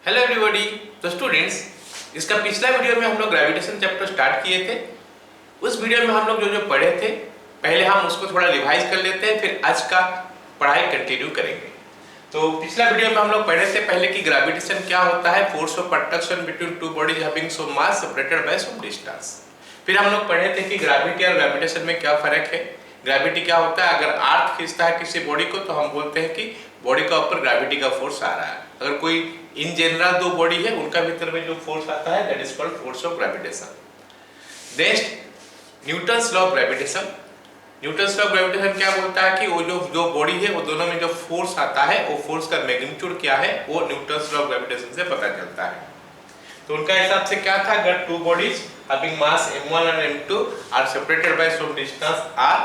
Hello everybody. तो students, इसका पिछला वीडियो में हम लोग ग्रेविटेशन चैप्टर स्टार्ट किए थे। उस वीडियो में हम लोग जो जो पढ़े थे पहले हम उसको थोड़ा रिवाइज कर लेते हैं, फिर आज का पढ़ाई कंटिन्यू करेंगे। तो पिछला वीडियो में हम लोग पढ़े थे पहले कि ग्रेविटेशन क्या होता है, force of attraction between two bodies having some mass separated by some distance. फिर हम लोग पढ़े थे कि ग्रेविटी और ग्रेविटेशन में क्या फर्क है। ग्रेविटी क्या होता है, अगर अर्थ खींचता है किसी बॉडी को तो हम बोलते हैं कि बॉडी का ऊपर ग्रेविटी का फोर्स आ रहा है। अगर कोई इन जनरल दो बॉडी है उनका भीतर में जो फोर्स आता है that is called force of gravitation. Next, Newton's law of gravitation. Newton's law of gravitation क्या बोलता है कि वो जो बॉडी है वो दोनों में जो फोर्स आता है वो फोर्स का मैग्नीट्यूड क्या है वो न्यूटन्स लॉ ऑफ ग्रेविटेशन से पता चलता है। तो उनका हिसाब से क्या था, अगर to bodies having mass m1 and m2 are separated by some distance r,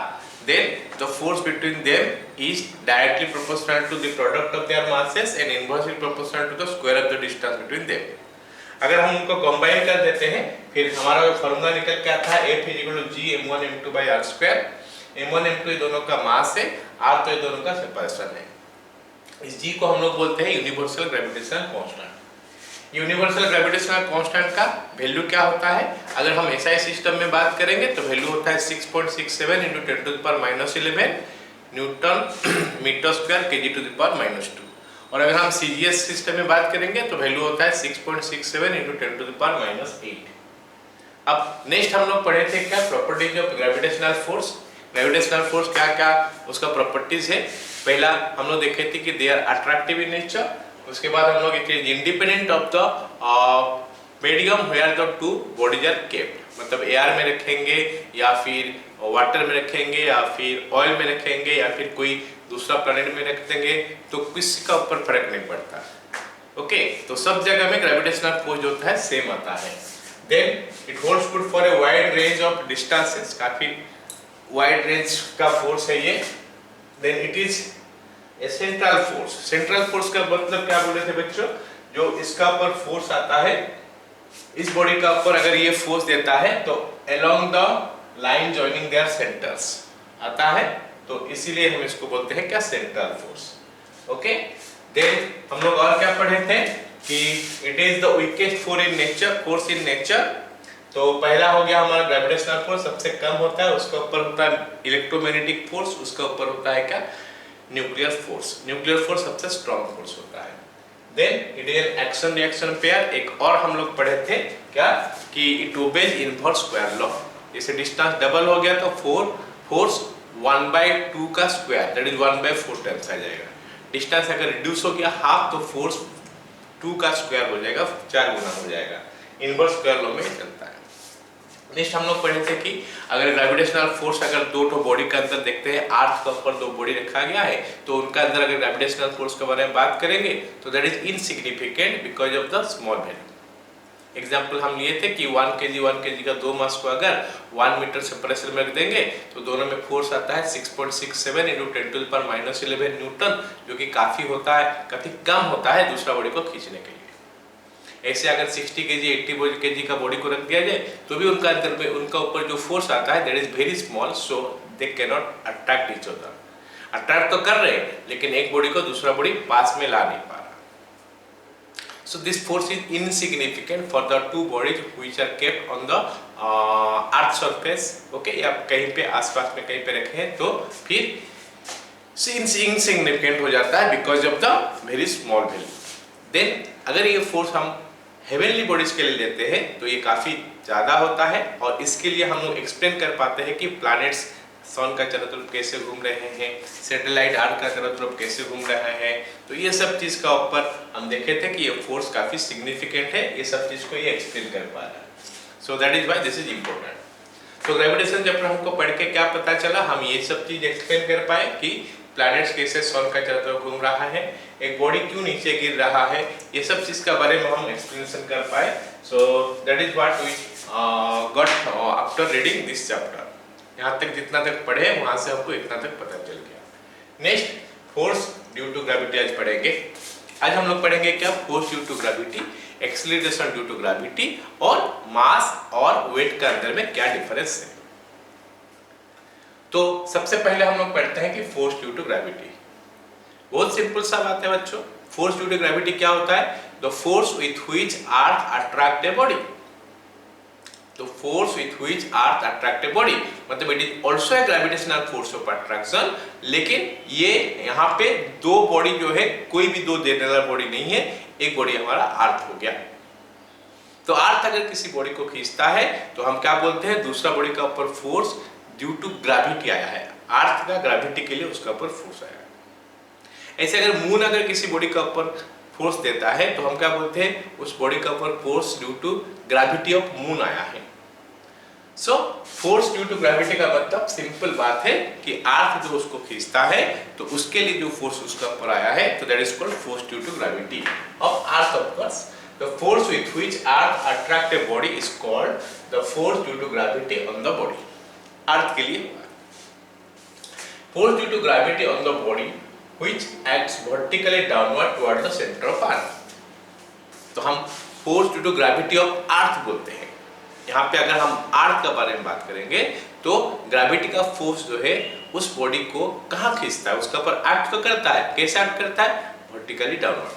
then the force between them is directly proportional to the product of their masses and inversely proportional to the square of the distance between them। अगर हम उनको combine कर देते हैं फिर हमारा जो formula निकल के आता है F = g m1 m2 by r square। m1 m2 ये दोनों का मास है, r तो ये दोनों का सेपरेशन है। इस g को हम लोग बोलते हैं universal gravitational constant. Universal gravitational constant का वैल्यू क्या होता है, अगर हम एसआई सिस्टम में बात करेंगे तो वैल्यू होता है 6.67 × 10⁻11 न्यूटन मीटर स्क्वायर kg⁻²। और अगर हम सीजीएस सिस्टम में बात करेंगे तो वैल्यू होता है 6.67 × 10⁻8। अब नेक्स्ट हम लोग पढ़े थे क्या, properties of gravitational force. Gravitational force क्या क्या उसका प्रॉपर्टीज है। पहला हम लोग देखे थे कि they are attractive in nature. उसके बाद हम लोग it is independent of the medium where the two bodies are kept, मतलब एयर में रखेंगे या फिर वाटर में रखेंगे या फिर ऑयल में रखेंगे या फिर कोई दूसरा प्लैनेट में रख देंगे तो किसी का ऊपर फर्क नहीं पड़ता। ओके, तो सब जगह में ग्रेविटेशनल फोर्स जो होता है सेम आता है। Then it holds good for a wide range of distances, काफी वाइड रेंज का फोर्स है ये। Then it is central force. Central force का मतलब क्या बोले थे बच्चों, जो इसका ऊपर फोर्स आता है इस बॉडी का ऊपर अगर ये फोर्स देता है तो along the line joining there centres आता है, तो इसीलिए हम इसको बोलते हैं क्या, सेंट्रल फोर्स। ओके, देन हम लोग और क्या पढ़े थे कि it is the weakest force in nature. तो पहला हो गया हमारा ग्रेविटेशनल फोर्स, सबसे कम होता है, उसके ऊपर होता है इलेक्ट्रोमैग्नेटिक फोर्स, उसके ऊपर होता है क्या, न्यूक्लियर फोर्स। न्यूक्लियर फोर्स सबसे स्ट्रॉन्ग फोर्स होता है। Then it is an action reaction pair. एक और हम लोग पढ़े थे क्या कि it obeys inverse square law. जैसे डिस्टेंस डबल हो गया तो फोर्स 1/2 का स्क्वायर दैट इज 1/4 टाइम्स आ जाएगा। डिस्टेंस अगर रिड्यूस हो गया हाफ तो फोर्स 2 का स्क्वायर हो जाएगा, 4 गुना हो जाएगा। इनवर्स स्क्वायर लॉ में चलता है। नेक्स्ट हम लोग पढ़े थे कि अगर ग्रेविटेशनल फोर्स अगर दो ठो बॉडी के अंदर देखते हैं, अर्थ के ऊपर दो बॉडी रखा गया है तो उनका अंदर अगर ग्रेविटेशनल फोर्स के बारे में बात करेंगे तो that is insignificant because of the small value. Example हम लिए थे कि 1 kg का दो मास को अगर 1 मीटर सेपरेशन में रख देंगे तो दोनों में फोर्स आता है 6.67 × 10⁻11 न्यूटन, जो कि काफी होता है, काफी कम होता है दूसरा बॉडी को खींचने के लिए। ऐसे अगर 60 kg 80 kg का बॉडी को रख दिया जाए तो भी उनका अंदर में उनका ऊपर जो फोर्स आता है that is very small, so they can not attract each other. Attract तो कर रहे हैं लेकिन एक बॉडी को दूसरा बॉडी पास में ला नहीं पा रहा। So this force is insignificant for the two bodies which are kept on the earth surface. Okay, या कहीं पे आसपास में कहीं पे रखे हैं तो फिर इनसिग्निफिकेंट हो जाता है because of the very small value. Then अगर ये फोर्स हम हेवनली बॉडीज के लिए लेते हैं तो ये काफी ज्यादा होता है और इसके लिए हम लोग एक्सप्लेन कर पाते हैं कि प्लैनेट्स सन का चारों कैसे घूम रहे हैं, सैटेलाइट अर्थ का चारों कैसे घूम रहा है। तो ये सब चीज का ऊपर हम देखे थे कि ये फोर्स काफी सिग्निफिकेंट है, ये सब चीज को ये एक्सप्लेन कर पा रहा है। So that is why this is important. तो ग्रेविटेशन चैप्टर हमको पढ़ के क्या पता चला, हम ये सब चीज एक्सप्लेन कर पाए कि प्लैनेट्स कैसे सन का चारों तरफ घूम रहा है, एक बॉडी क्यों नीचे गिर रहा है, ये सब चीज के बारे में हम एक्सप्लेनेशन कर पाए। So that is what we got after reading this chapter. यहाँ तक जितना तक पढ़े वहां से हमको इतना तक पता चल गया। Next, force due to gravity आज पढ़ेंगे। आज हम लोग पढ़ेंगे क्या, force due to gravity, acceleration due to gravity और मास और वेट के अंदर में क्या डिफरेंस है। तो सबसे पहले हम लोग पढ़ते हैं कि फोर्स ड्यू टू ग्रेविटी। बहुत सिंपल सा बात है बच्चों। फोर्स ड्यू टू ग्रेविटी क्या होता है the force with which earth attract a body. तो force with which earth attract a body मतलब it is also a gravitational force of attraction, लेकिन ये यहाँ पे दो बॉडी जो है, कोई भी दो देने वाला बॉडी नहीं है, एक बॉडी हमारा अर्थ हो गया। तो अर्थ अगर किसी बॉडी को खींचता है तो हम क्या बोलते हैं, दूसरा बॉडी का ऊपर फोर्स ड्यू टू ग्रेविटी आया है, अर्थ का ग्रेविटी के लिए उसका ऊपर फोर्स आया है। ऐसे अगर मून अगर किसी बॉडी का ऊपर फोर्स देता है तो हम क्या बोलते हैं, उस बॉडी का ऊपर force due to gravity of moon आया है। So force due to gravity का मतलब सिंपल बात है कि अर्थ जो उसको खींचता है तो उसके लिए जो फोर्स उसका ऊपर आया है तो that is called force due to gravity of earth. Of course the force with which earth attract a body is called the force due to gravity on the body. Earth के लिए force due to gravity on the body which acts vertically downward toward the centre of earth. तो हम force due to gravity of earth बोलते हैं। यहाँ पे अगर हम अर्थ का बारे में बात करेंगे तो ग्रेविटी का फोर्स जो है उस बॉडी को कहाँ खींचता है, उसका ऊपर एक्ट तो करता है। कैसे एक्ट करता है, वर्टिकली डाउनवर्ड,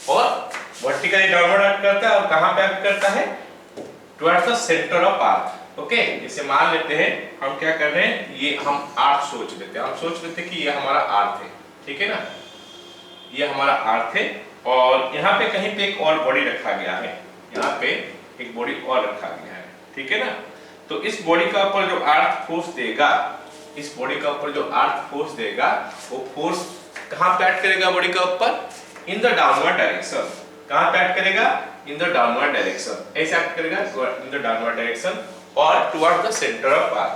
और वर्टिकली डाउनवर्ड एक्ट करता है और कहाँ पे एक्ट करता है, towards the centre of earth. Okay, जैसे मान लेते हैं हम क्या कर रहे हैं, ये हम अर्थ सोच लेते हैं, हम सोच लेते हैं कि ये हमारा अर्थ है, ठीक है ना, ये हमारा अर्थ है और यहाँ पे कहीं पे एक और बॉडी रखा गया है, यहाँ पे एक बॉडी और रखा गया है, ठीक है ना। तो इस बॉडी का ऊपर जो अर्थ फोर्स देगा, इस बॉडी का ऊपर जो अर्थ फोर्स देगा वो फोर्स कहाँ पे एक्ट करेगा, बॉडी का ऊपर इन द डाउनवर्ड डायरेक्शन। कहाँ पे एक्ट करेगा, इन द डाउनवर्ड डायरेक्शन, ऐसे एक्ट करेगा इन द डाउनवर्ड डायरेक्शन और toward the centre of earth.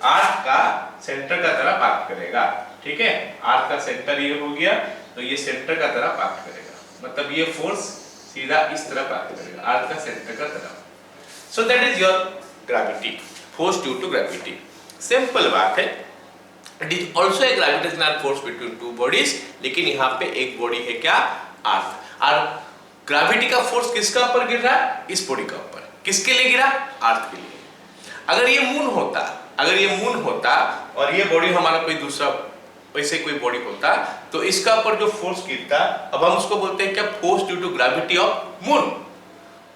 Earth का सेंटर का तरफ एक्ट करेगा, ठीक है, अर्थ का सेंटर ये हो गया तो ये सेंटर का तरफ एक्ट करेगा, मतलब ये फोर्स सीधा इस तरफ एक्ट करेगा, अर्थ का सेंटर का तरफ। So that is your gravity, force due to gravity. Simple बात है, it is also a gravitational force between two bodies, लेकिन यहाँ पे एक बॉडी है क्या, अर्थ। और ग्रेविटी का फोर्स किसका ऊपर गिर रहा है, इस बॉडी का ऊपर। किसके लिए गिरा, अर्थ के लिए। अगर ये मून होता, अगर ये मून होता और ये बॉडी हमारा कोई दूसरा वैसे कोई बॉडी होता तो इसका ऊपर जो फोर्स गिरता, अब हम उसको बोलते हैं क्या, force due to gravity of moon,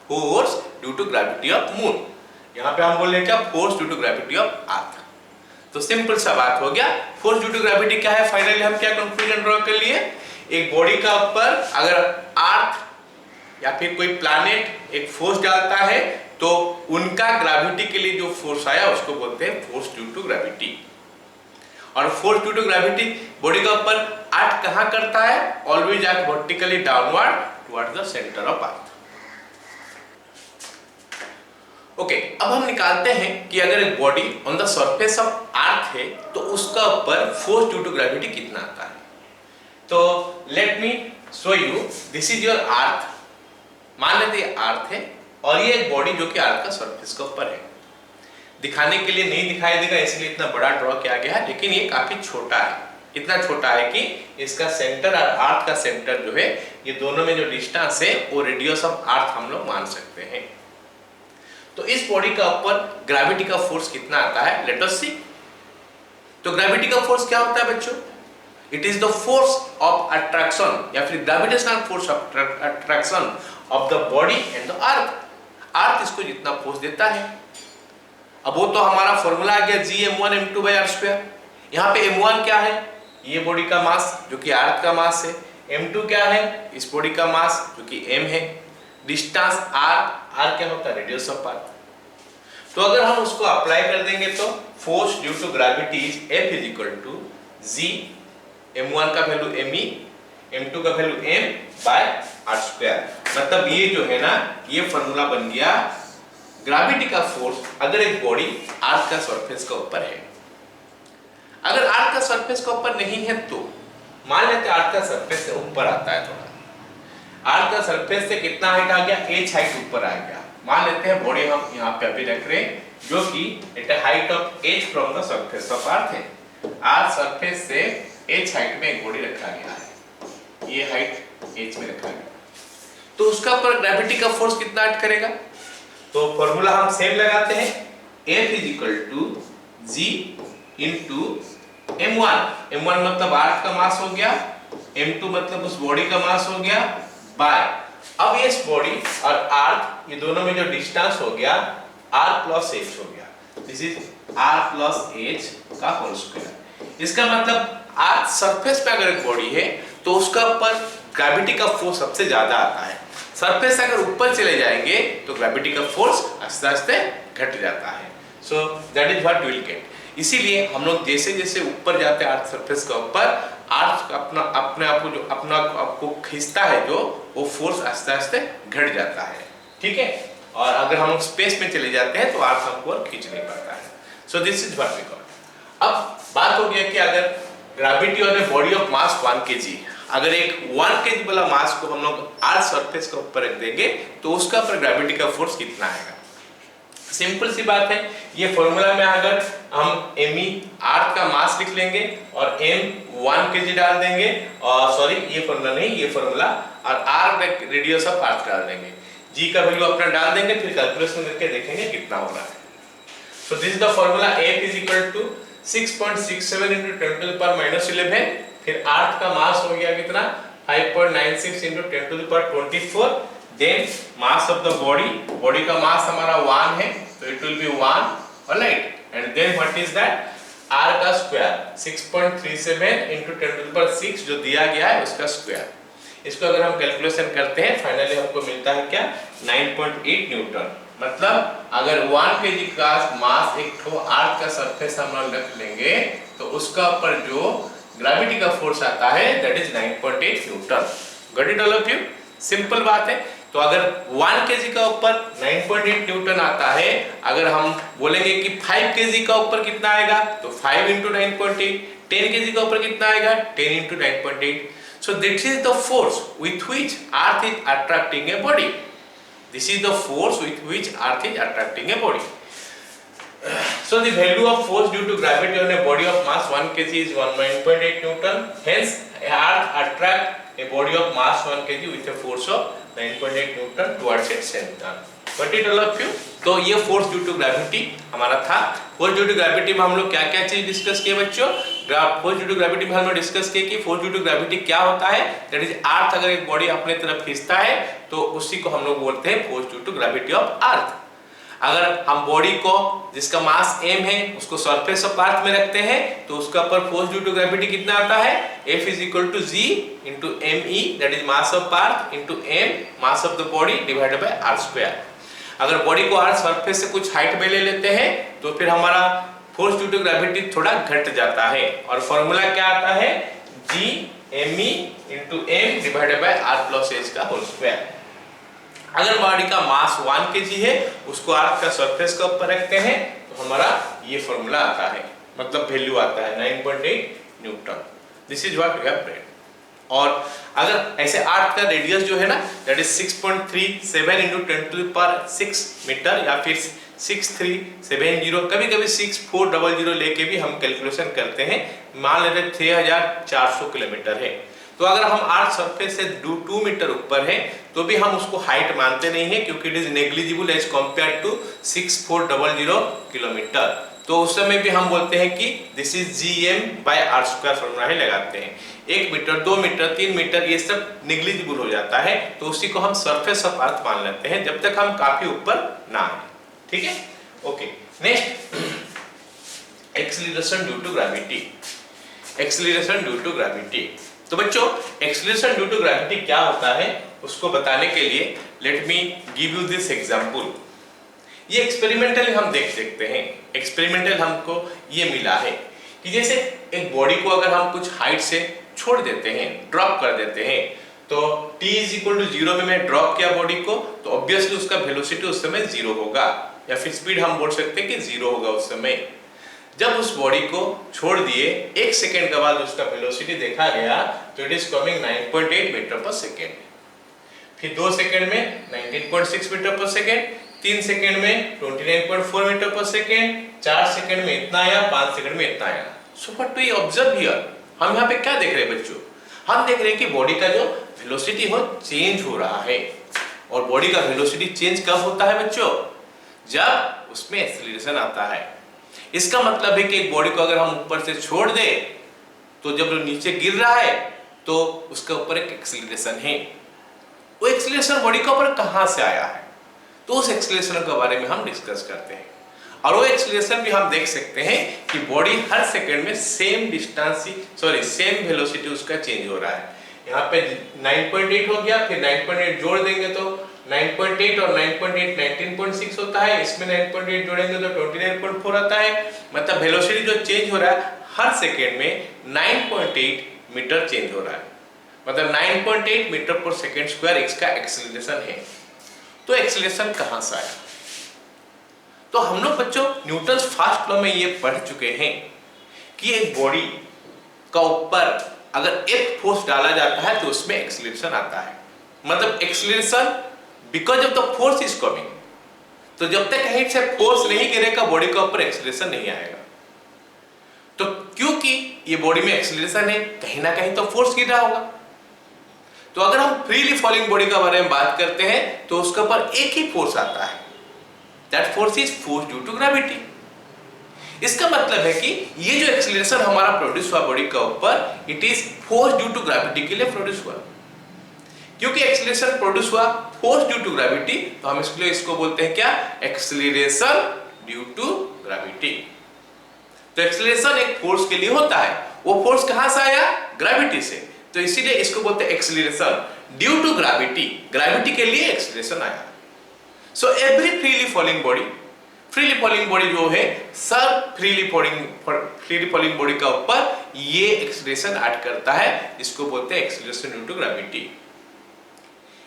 force due to gravity of moon. यहाँ पे हम बोल रहे हैं क्या, force due to gravity of earth. तो सिंपल सा बात हो गया, फोर्स ड्यू टू ग्रेविटी क्या है, फाइनली हम क्या कंक्लूजन ड्रॉ कर लिए, एक बॉडी का ऊपर अगर अर्थ या फिर कोई प्लैनेट एक फोर्स डालता है तो उनका ग्रेविटी के लिए जो फोर्स आया उसको बोलते हैं फोर्स ड्यू टू ग्रेविटी। और force due to gravity body का ऊपर एक्ट कहां करता है, always act vertically downward towards the centre of earth. Okay, अब हम निकालते हैं कि अगर एक body on the surface of earth है तो उसका ऊपर फोर्स ड्यू टू ग्रेविटी कितना आता है। तो let me show you, this is your earth. मान लेते हैं अर्थ है और ये एक बॉडी जो कि अर्थ का सरफेस के ऊपर है। दिखाने के लिए नहीं दिखाई देगा इसलिए इतना बड़ा ड्रॉ किया गया है, लेकिन ये काफी छोटा है। इतना छोटा है कि इसका सेंटर और अर्थ का सेंटर जो है, ये दोनों में जो डिस्टेंस है वो रेडियस ऑफ अर्थ हम लोग मान सकते हैं। तो इस बॉडी का ऊपर ग्रेविटी का फोर्स कितना आता है, लेट अस सी। तो ग्रेविटी का फोर्स क्या होता है बच्चों, it is the force of attraction या फिर gravitational force of attraction of the body and the earth. Earth इसको जितना फोर्स देता है, अब वो तो हमारा फॉर्मूला आ गया Gm1 m2/r²। यहाँ पे m1 क्या है, ये बॉडी का मास जो कि अर्थ का मास है, m2 क्या है, इस बॉडी का मास जो कि m है, डिस्टेंस r क्या होता है, रेडियस ऑफ अर्थ। तो अगर हम उसको अप्लाई कर देंगे तो force due to gravity is F is equal to G, m1 का वैल्यू me, m2 का वैल्यू m/r²। मतलब ये जो है ना, ये फॉर्मूला बन गया ग्रेविटी का फोर्स अगर एक बॉडी अर्थ का सरफेस का ऊपर है। अगर अर्थ का सरफेस का ऊपर नहीं है तो मान लेते हैं अर्थ का सरफेस से ऊपर आता है थोड़ा, अर्थ का सरफेस से कितना हाइट आ गया, h हाइट ऊपर आ गया। मान लेते हैं बॉडी हम यहाँ पे अभी रख रहे हैं जो कि at a height of h from the surface of earth है। अर्थ सरफेस से h हाइट में एक बॉडी रखा गया है, ये हाइट h में रखा गया, तो उसका ऊपर ग्रेविटी का फोर्स कितना एक्ट करेगा। तो फॉर्मूला हम सेम लगाते हैं, F is equal to G into m1। m1 मतलब अर्थ का मास हो गया, m2 मतलब उस बॉडी का मास हो गया, बाय अब ये बॉडी और अर्थ ये दोनों में जो डिस्टेंस हो गया r प्लस h हो गया, this is r plus h का होल स्क्वायर। इसका मतलब अर्थ सरफेस पे अगर एक बॉडी है तो उसका ऊपर ग्रेविटी का फोर्स सबसे ज्यादा आता है। सरफेस अगर ऊपर चले जाएंगे तो ग्रेविटी का फोर्स आस्ते आस्ते घट जाता है। So that is what we will get. इसीलिए हम लोग जैसे जैसे ऊपर जाते हैं अर्थ सरफेस का ऊपर, अर्थ अपने आप को जो अपना आपको खींचता है जो वो फोर्स आस्ते आस्ते घट जाता है, ठीक है। और अगर हम लोग स्पेस में चले जाते हैं तो अर्थ हमको खींच नहीं पाता है। So this is what we got. अब बात हो गया कि अगर gravity on a body of mass 1 kg, अगर एक 1 kg वाला मास को हम लोग अर्थ सरफेस के ऊपर रख देंगे तो उसका पर ग्रेविटी का फोर्स कितना आएगा। सिंपल सी बात है, ये फॉर्मूला में अगर हम me अर्थ का मास लिख लेंगे और m 1 kg डाल देंगे, और सॉरी ये फॉर्मूला नहीं, ये फॉर्मूला और r रेडियस ऑफ अर्थ डाल देंगे, g का वैल्यू अपना डाल देंगे, फिर कैलकुलेशन करके देखेंगे कितना हो रहा है। So this is the formula, f is equal to 6.67 into 10 to the power minus 11, फिर अर्थ का मास हो गया कितना 5.96 into 10 to the power 24, then mass of the body, body का मास हमारा 1 है तो it will be 1, alright, and then what is that r का square 6.37 into 10 to the power 6 जो दिया गया है उसका स्क्वायर। इसको अगर हम कैलकुलेशन करते हैं फाइनली हमको मिलता है क्या 9.8 न्यूटन। मतलब अगर 1 kg का मास एक तो अर्थ का सरफेस हम लोग रख लेंगे तो उसका ऊपर जो ग्रेविटी का फोर्स आता है that is 9.8 Newton. Got it all of you? Simple बात है। तो अगर 1 kg का ऊपर 9.8 न्यूटन आता है, अगर हम बोलेंगे कि 5 kg का ऊपर कितना आएगा तो 5 into 9.8, 10 kg का ऊपर कितना आएगा 10 into 9.8। So this is the force with which earth is attracting a body. This is the force with which earth is attracting a body. So the value of force due to gravity on a body of mass 1 kg is 9.8 Newton. Hence, earth attract a body of mass 1 kg with a force of 9.8 Newton towards its center. Got it all of you? तो ये force due to gravity हमारा था। Force due to gravity में हम लोग क्या क्या चीज डिस्कस किए बच्चों? फोर्स ड्यू टू ग्रेविटी में हम लोग डिस्कस किए कि फोर्स ड्यू टू ग्रेविटी क्या होता है। दैट इज अर्थ अगर एक बॉडी अपने तरफ खींचता है तो उसी को हम लोग बोलते हैं force due to gravity of earth. अगर हम बॉडी को जिसका मास m है उसको सरफेस ऑफ अर्थ में रखते हैं तो उसका पर फोर्स ड्यू टू ग्रेविटी कितना आता है F is equal to G into me, that is mass of earth into m mass of the body divided by r square। अगर बॉडी को अर्थ सरफेस से कुछ हाइट में ले लेते हैं तो फिर हमारा फोर्स ड्यू टू ग्रेविटी थोड़ा घट जाता है और फॉर्मूला क्या आता है G me into m divided by r plus h का होल स्क्वायर। अगर बॉडी का मास 1 kg है उसको अर्थ का सरफेस के ऊपर रखते हैं तो हमारा ये फॉर्मूला आता है, मतलब वैल्यू आता है 9.8 newton. This is what we have read. और अगर ऐसे अर्थ का रेडियस जो है ना that is 6.37 into 10 to the power 6 metre या फिर 6370, कभी-कभी 6400 लेके भी हम कैलकुलेशन करते हैं। मान लेते हैं 3400 किलोमीटर है तो अगर हम अर्थ सरफेस से 2 मीटर ऊपर है तो भी हम उसको हाइट मानते नहीं है क्योंकि it is negligible as compared to 6400 kilometre. तो उस समय भी हम बोलते हैं कि this is gm by r square formula ही लगाते हैं। 1 मीटर 2 मीटर 3 मीटर ये सब नेग्लिजिबल हो जाता है तो उसी को हम सरफेस ऑफ अर्थ मान लेते हैं जब तक हम काफी ऊपर ना आए, ठीक है। Okay, next acceleration due to gravity. Acceleration due to gravity, तो बच्चों एक्सीलरेशन ड्यू टू ग्रेविटी क्या होता है उसको बताने के लिए let me give you this example. ये एक्सपेरिमेंटली हम देख सकते हैं। एक्सपेरिमेंटल हमको ये मिला है कि जैसे एक बॉडी को अगर हम कुछ हाइट से छोड़ देते हैं, ड्रॉप कर देते हैं, तो t इज इक्वल टू 0 में मैं ड्रॉप किया बॉडी को तो ऑब्वियसली उसका वेलोसिटी उस समय 0 होगा या फिर स्पीड हम बोल सकते हैं कि 0 होगा उस समय। जब उस बॉडी को छोड़ दिए 1 सेकंड के बाद उसका वेलोसिटी देखा गया तो it is coming 9.8 metre per second, फिर 2 सेकंड में 19.6 मीटर पर सेकंड, 3 सेकंड में 29.4 मीटर पर सेकंड, 4 सेकंड में इतना आया, 5 सेकंड में इतना आया। So what we observe here, हम यहाँ पे क्या देख रहे हैं बच्चों? हम देख रहे हैं कि बॉडी का जो वेलोसिटी हो चेंज हो रहा है। और बॉडी का वेलोसिटी चेंज कब होता है बच्चों? जब उसमें एक्सीलरेशन आता है। इसका मतलब है कि एक बॉडी को अगर हम ऊपर से छोड़ दे तो जब वो नीचे गिर रहा है तो उसके ऊपर एक एक्सीलरेशन है। वो एक्सीलरेशन एक्सीलरेशन बॉडी के ऊपर कहां से आया है, तो उस एक्सीलरेशन के बारे में हम डिस्कस करते हैं। और वो एक्सीलरेशन भी हम देख सकते हैं कि बॉडी हर सेकंड में सेम वेलोसिटी उसका चेंज हो रहा है। यहाँ पे 9.8 हो गया, फिर 9.8 जोड़ देंगे तो 9.8 और 9.8 19.6 होता है, इसमें 9.8 जोड़ेंगे तो 29.4 आता है। मतलब वेलोसिटी जो चेंज हो रहा है हर सेकंड में 9.8 मीटर चेंज हो रहा है, मतलब 9.8 मीटर पर सेकंड स्क्वायर इसका एक्सीलरेशन है। तो एक्सीलरेशन कहां से आया? तो हम लोग बच्चों न्यूटन्स फर्स्ट लॉ में ये पढ़ चुके हैं कि एक बॉडी का ऊपर अगर एक फोर्स डाला जाता है तो उसमें एक्सीलरेशन आता है। मतलब acceleration because of the force is coming. तो जब तक कहीं से फोर्स नहीं गिरेगा बॉडी के ऊपर एक्सीलरेशन नहीं आएगा। तो क्योंकि ये बॉडी में एक्सीलरेशन है, कहीं ना कहीं तो फोर्स गिर रहा होगा। तो अगर हम फ्रीली फॉलिंग बॉडी के बारे में बात करते हैं तो उसके ऊपर एक ही फोर्स आता है, that force is force due to gravity. इसका मतलब है कि ये जो एक्सीलरेशन हमारा प्रोड्यूस हुआ बॉडी के ऊपर, it is force due to gravity के लिए प्रोड्यूस हुआ। क्योंकि एक्सीलरेशन प्रोड्यूस हुआ फोर्स ड्यू टू ग्रेविटी, तो हम इसको बोलते हैं क्या? Acceleration due to gravity. तो एक्सीलरेशन एक फोर्स के लिए होता है, वो फोर्स कहां से आया? ग्रेविटी से। तो इसीलिए इसको बोलते हैं acceleration due to gravity. Gravity के लिए एक्सीलरेशन आया। So every freely falling body जो है सब फ्रीली फॉलिंग बॉडी का ऊपर ये एक्सीलरेशन ऐड करता है, इसको बोलते हैं एक्सीलरेशन ड्यू टू ग्रेविटी।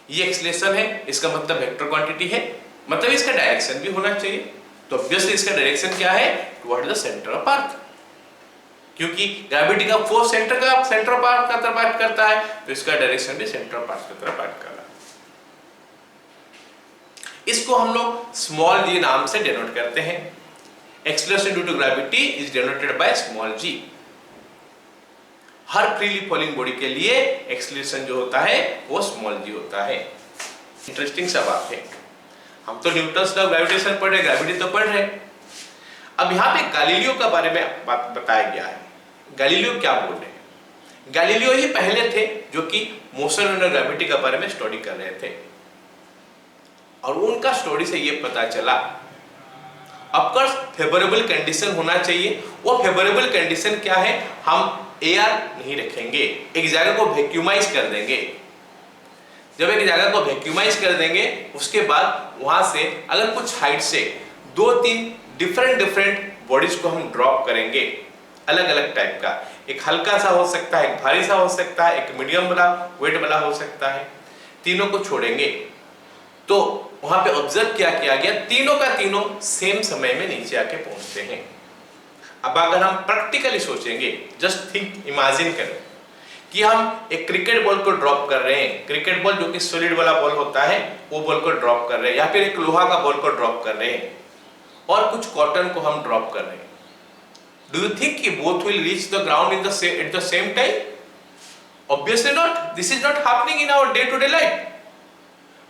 ये एक्सीलरेशन है, इसका मतलब वेक्टर क्वांटिटी है, मतलब इसका डायरेक्शन भी होना चाहिए। तो ऑब्वियसली इसका डायरेक्शन क्या है? टुवर्ड द सेंटर ऑफ अर्थ। क्योंकि ग्रेविटी का फोर्स सेंटर ऑफ अर्थ का तरफ एक्ट करता है, तो इसका डायरेक्शन भी सेंटर ऑफ अर्थ की तरफ एक्ट कर रहा है। इसको हम लोग स्मॉल g नाम से डिनोट करते हैं। Acceleration due to gravity is denoted by small g। हर फ्रीली फॉलिंग बॉडी के लिए एक्सीलरेशन जो होता है वो स्मॉल g होता है। इंटरेस्टिंग सा बात है। हम तो न्यूटन्स लॉ ऑफ ग्रेविटेशन पढ़ रहे, ग्रेविटी तो पढ़ रहे। अब यहाँ पे गैलीलियो के बारे में बात बताया गया है। गैलीलियो क्या बोल रहे हैं? गैलीलियो ही पहले थे जो कि मोशन अंडर ग्रेविटी के बारे में स्टडी कर रहे थे, और उनका स्टोरी से ये पता चला ऑफकोर्स फेवरेबल कंडीशन होना चाहिए। वो फेवरेबल कंडीशन क्या है? हम एयर नहीं रखेंगे, एक जगह को वैक्यूमाइज कर देंगे। जब एक जगह को वैक्यूमाइज कर देंगे उसके बाद वहां से अगर कुछ हाइट से 2-3 डिफरेंट बॉडीज को हम ड्रॉप करेंगे, अलग अलग टाइप का। एक हल्का सा हो सकता है, एक भारी सा हो सकता है, एक मीडियम वाला वेट वाला हो सकता है। तीनों को छोड़ेंगे तो वहां पे ऑब्जर्व क्या किया गया? तीनों का तीनों सेम समय में नीचे आके पहुंचते हैं। अब अगर हम प्रैक्टिकली सोचेंगे, जस्ट थिंक, इमेजिन करें कि हम एक क्रिकेट बॉल को ड्रॉप कर रहे हैं। क्रिकेट बॉल जो कि सॉलिड वाला बॉल होता है वो बॉल को ड्रॉप कर रहे हैं, या फिर एक लोहा का बॉल को ड्रॉप कर रहे हैं, और कुछ कॉटन को हम ड्रॉप कर रहे हैं। डू यू थिंक कि both will reach the ground at the same time? Obviously not. This is not happening in our day to day life.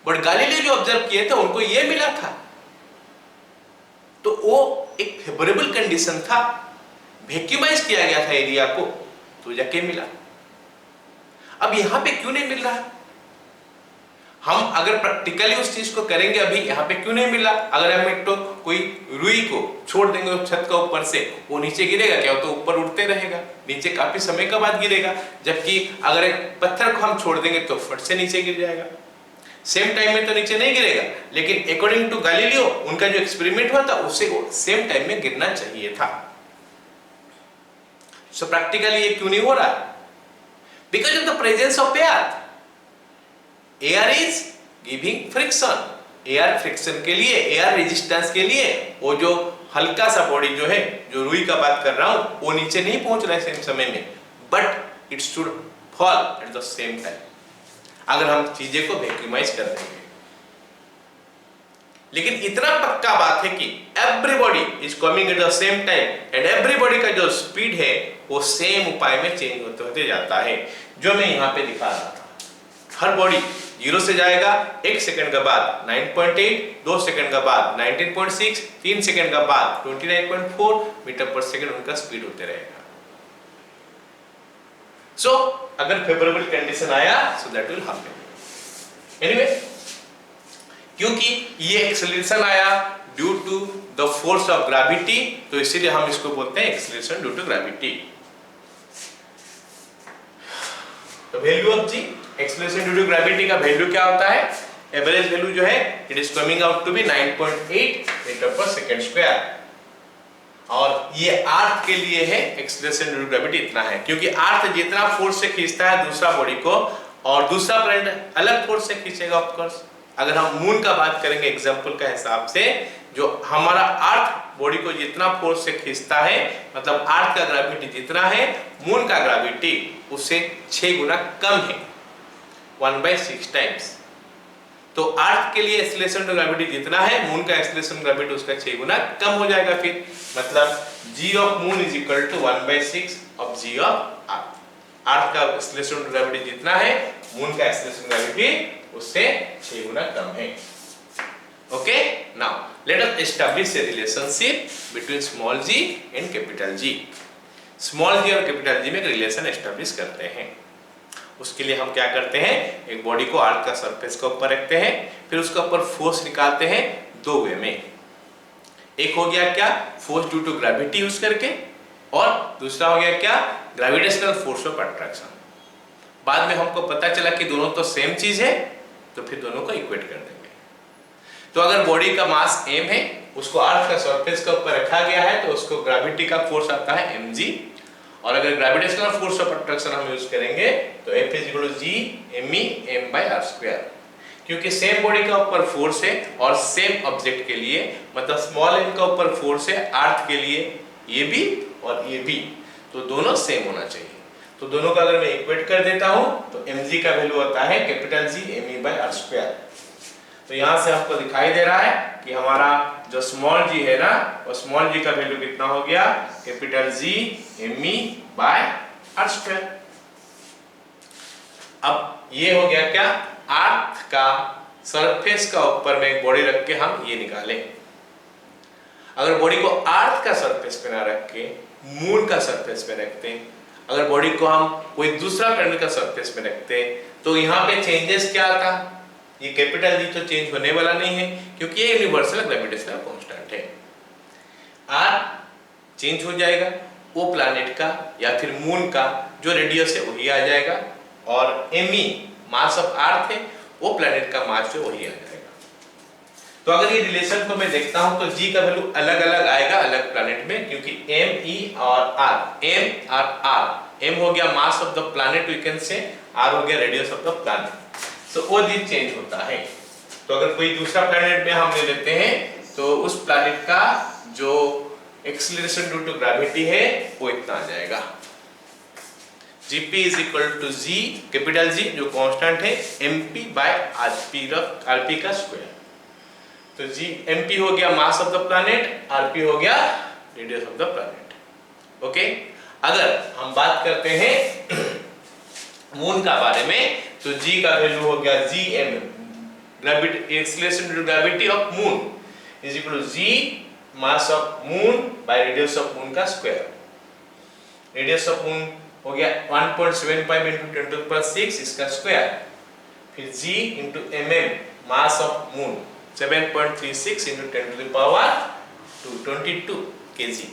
But Galileo जो ऑब्जर्व किए थे उनको ये मिला था, तो वो एक फेवरेबल कंडीशन था, वैक्यूमाइज किया गया था एरिया को, तो जाके मिला। अब यहां पे क्यों नहीं मिल रहा? हम अगर प्रैक्टिकली उस चीज को करेंगे, अभी यहाँ पे क्यों नहीं मिला? अगर हम एक तो कोई रुई को छोड़ देंगे छत का ऊपर से, वो नीचे गिरेगा क्या? वो तो ऊपर उड़ते रहेगा, नीचे काफी समय के बाद गिरेगा। जबकि अगर एक पत्थर को हम छोड़ देंगे तो फट से नीचे गिर जाएगा। सेम टाइम में तो नीचे नहीं गिरेगा, लेकिन अकॉर्डिंग टू गैलीलियो उनका जो एक्सपेरिमेंट हुआ था उससे वो सेम टाइम में गिरना चाहिए था। सो प्रैक्टिकली ये क्यों नहीं हो रहा? Because of the presence of air. Air is giving friction. Air friction के लिए, एयर रेजिस्टेंस के लिए वो जो हल्का सा बॉडी जो है, जो रुई का बात कर रहा हूं, वो नीचे नहीं पहुंच रहा है सेम समय में, but it should fall eight the same time अगर हम चीजें को वैक्यूमाइज कर देंगे। लेकिन इतना पक्का बात है कि everybody is coming at the same time and everybody का जो स्पीड है वो सेम उपाय में चेंज होते होते जाता है, जो मैं यहाँ पे दिखा रहा था। हर बॉडी 0 से जाएगा, 1 सेकंड के बाद 9.8, 2 सेकंड के बाद 19.6, 3 सेकंड के बाद 29.4 मीटर पर सेकंड उनका स्पीड होते रहेगा। सो अगर फेवरेबल कंडीशन आया, so that will happen. Anyway, क्योंकि ये एक्सेलरेशन आया due to the force of gravity, तो इसीलिए हम इसको बोलते हैं एक्सेलरेशन ड्यू टू ग्रेविटी। तो value of g, acceleration due to gravity का वैल्यू क्या होता है? एवरेज वैल्यू जो है it is coming out to be 9.8 metre per second square. और ये अर्थ के लिए है एक्सेलरेशन ड्यू टू ग्रेविटी इतना है, क्योंकि अर्थ जितना फोर्स से खींचता है दूसरा बॉडी को, और दूसरा प्लैनेट अलग फोर्स से खींचेगा ऑफ कोर्स। अगर हम मून का बात करेंगे एग्जांपल का हिसाब से, जो हमारा अर्थ बॉडी को जितना फोर्स से खींचता है, मतलब अर्थ का ग्रेविटी जितना है, मून का ग्रेविटी उससे 6 गुना कम है, 1/6 टाइम्स। तो अर्थ के लिए एक्सेलरेशन टू ग्रेविटी जितना है, मून का एक्सेलरेशन ग्रेविटी उसका 6 गुना कम हो जाएगा। फिर मतलब g of moon is equal to 1/6 of g of earth. Earth का एक्सेलरेशन टू ग्रेविटी जितना है, मून का एक्सेलरेशन ग्रेविटी उससे 6 गुना कम है। Okay, now let us establish A relationship between small g and capital G। Small g और capital G में एक relation establish करते हैं। उसके लिए हम क्या करते हैं, एक बॉडी को अर्थ का सरफेस के ऊपर रखते हैं, फिर उसके ऊपर फोर्स निकालते हैं 2 वे में। एक हो गया क्या, force due to gravity use करके, और दूसरा हो गया क्या, ग्रेविटेशनल फोर्स ऑफ अट्रैक्शन। बाद में हमको पता चला कि दोनों तो सेम चीज है, तो फिर दोनों को इक्वेट कर देंगे। तो अगर बॉडी का मास m है, उसको अर्थ का सरफेस के ऊपर रखा गया है, तो उसको ग्रेविटी का फोर्स आता है mg, और अगर ग्रेविटेशनल फोर्स ऑफ अट्रैक्शन हम यूज करेंगे तो F is equal to G me m by r स्क्वायर। क्योंकि सेम बॉडी का ऊपर फोर्स है और सेम ऑब्जेक्ट के लिए, मतलब स्मॉल m का ऊपर फोर्स है अर्थ के लिए, ये भी और ये भी, तो दोनों सेम होना चाहिए। तो दोनों का अगर मैं इक्वेट कर देता हूं तो mg का वैल्यू होता है capital G me by r square. तो यहां से आपको दिखाई दे रहा है कि हमारा जो स्मॉल g है ना, वो स्मॉल g का वैल्यू कितना हो गया, capital G me by r square. अब ये हो गया क्या, अर्थ का सरफेस का ऊपर में एक बॉडी रख के हम ये निकालें। अगर बॉडी को अर्थ का सरफेस पे ना रख के मून का सरफेस पे रखते हैं, अगर बॉडी को हम कोई दूसरा प्लैनेट का सरफेस पे रखते हैं, तो यहाँ पे चेंजेस क्या आता, ये कैपिटल G तो चेंज होने वाला नहीं है, क्योंकि ये यूनिवर्सल ग्रेविटेशनल कांस्टेंट है। R चेंज हो जाएगा, वो प्लैनेट का या फिर मून का जो रेडियस है वही आ जाएगा, और me मास ऑफ अर्थ है, वो प्लैनेट का मास जो वही आ जाएगा। तो अगर ये रिलेशन को मैं देखता हूं तो G का वैल्यू अलग अलग आएगा अलग प्लैनेट में, क्योंकि M, E और R, M और R, M हो गया mass of the planet, we can say R हो गया रेडियस ऑफ द प्लैनेट, तो वो चीज चेंज होता है। तो अगर कोई दूसरा प्लैनेट में हम ले लेते हैं, तो उस प्लैनेट का जो एक्सेलरेशन ड्यू टू ग्रेविटी है वो इतना आ जाएगा, Gp is equal to G capital G जो कांस्टेंट है mp बाय rp का स्क्वायर। तो G mp हो गया mass of the planet, rp हो गया radius of the planet. Okay, अगर हम बात करते हैं मून का बारे में, तो G का वैल्यू हो गया Gm gravity acceleration due to gravity of moon is equal to G mass of moon by radius of moon का स्क्वायर। रेडियस ऑफ मून हो गया 1.75 into 10 to the power 6 इसका स्क्वायर, फिर G into mm mass of moon 7.36 into 10 to the power 222 kg।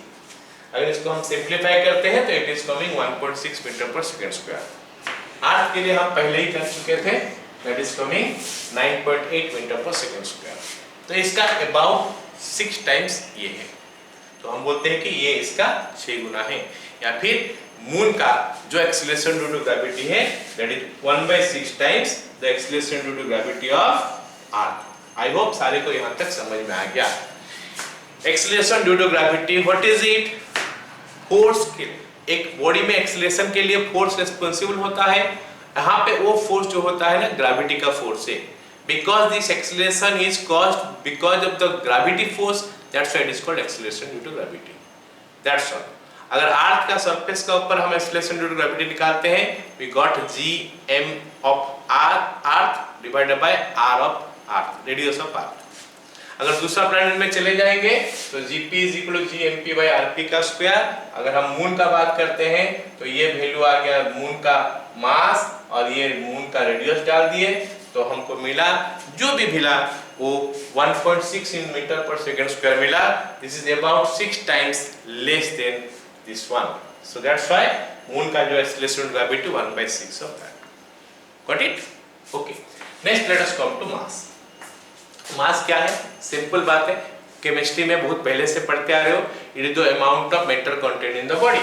अगर इसको हम simplify करते हैं तो it is coming 1.6 metre per second square. अर्थ के लिए हम पहले ही कर चुके थे, that is coming 9.8 metre per second square. तो इसका अबाउट 6 टाइम्स ये है, तो हम बोलते हैं कि ये इसका 6 गुना है। या फिर मून का जो एक्सेलरेशन ड्यू टू ग्रेविटी है that is 1/6 times the acceleration due to gravity of earth. I hope सारे को यहां तक समझ में आ गया। Acceleration due to gravity what is it, force के एक बॉडी में एक्सेलरेशन के लिए फोर्स रिस्पांसिबल होता है। यहाँ पे वो फोर्स जो होता है ना ग्रेविटी का फोर्स है, because this acceleration is caused because of the gravity force, that's why it is called acceleration due to gravity, that's all. अगर अर्थ का सरफेस का ऊपर हम एक्सेलरेशन ड्यू टू ग्रेविटी निकालते हैं, we got Gm of earth divided by r of earth, radius of earth. अगर दूसरा planet में चले जाएंगे तो Gp is equal to Gmp by rp का स्क्वायर। अगर हम मून का बात करते हैं तो ये वैल्यू आ गया मून का मास और ये मून का रेडियस डाल दिए, तो हमको मिला जो भी मिला वो 1.6 in metre per second square मिला. This is about 6 times less than this one. So that's why moon का जो acceleration gravity 1/6 of that. Got it? Okay. Next let us come to mass. Mass क्या है? Simple बात है, chemistry में बहुत पहले से पढ़ते आ रहे हो. It is the amount of matter content in the body.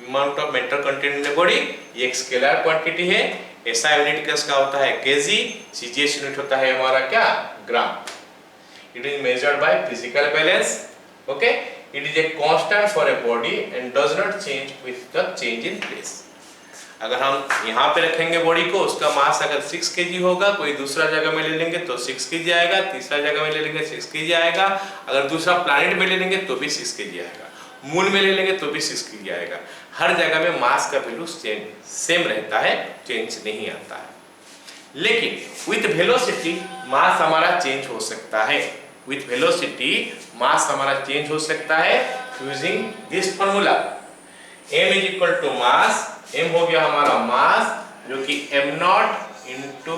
Amount of matter content in the body ये एक स्केलर क्वांटिटी है. ऐसा यूनिट किसका होता है? केजी. सीजीएस यूनिट होता है हमारा क्या? Gram. It is measured by physical balance. Okay. It is a constant for a body and does not change with the change in place. अगर हम यहाँ पे रखेंगे बॉडी को, उसका मास अगर 6 केजी होगा, कोई दूसरा जगह में ले लेंगे तो 6 केजी आएगा, तीसरा जगह में ले लेंगे 6 केजी आएगा, अगर दूसरा प्लैनेट में ले लेंगे तो भी 6 केजी आएगा, मून में ले लेंगे तो भी 6 केजी आएगा. हर जगह में मास का वैल्यू सेम रहता है, चेंज नहीं आता है. लेकिन विथ वेलोसिटी मास हमारा चेंज हो सकता है. विथ वेलोसिटी मास हमारा चेंज हो सकता है using this formula. m is equal to mass. m हो गया हमारा मास जो कि m0 into